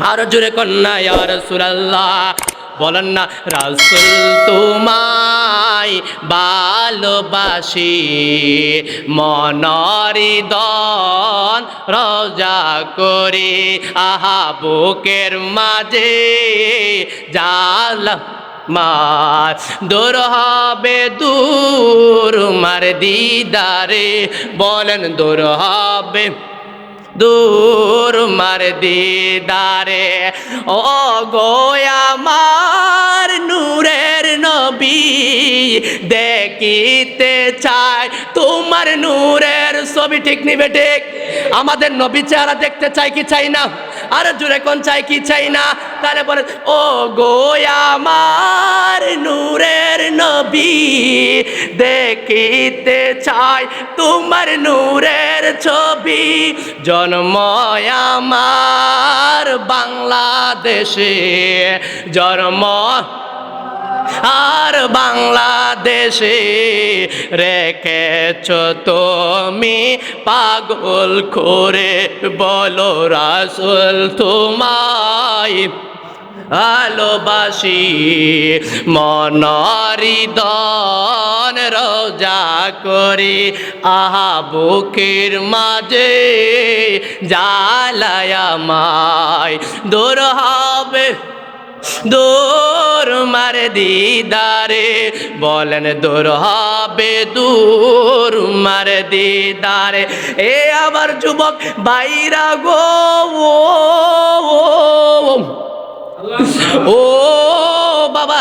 আর জোরে কন্যা ইয়া রাসূলুল্লাহ বলেন না রাসূল তোমায় ভালোবাসি মনারি দন রোজা করে আহা বুকের মাঝে জাল মার দূর হবে দূর মার দিদারে বলেন দূর হবে দূর মার দিদারে ও গো আমার নূরের নবী দেখিতে চাই তোমার নূরের ছবি ঠিক নিবে ঠিক আমাদের নবী চেহারা দেখতে চাই কি চাই না আর জুড়ে কোন চাই কি চাই না তাহলে বলে ও গো আমার নূরের নবী দেখিতে চাই তোমার নূরের ছবি জন্ম আমার বাংলাদেশে জন্ম আর বাংলাদেশে রেখেছ তুমি পাগল করে বলো রাসূল তোমায় ভালোবাসি মনারি দন রোজা করি আহা বুকের মাঝে জ্বালায় আমায় দূর হবে দূর মার দিদারে বলেন দূর হবে দূর মার দিদারে এ আমার যুবক বাইরা গো ও বাবা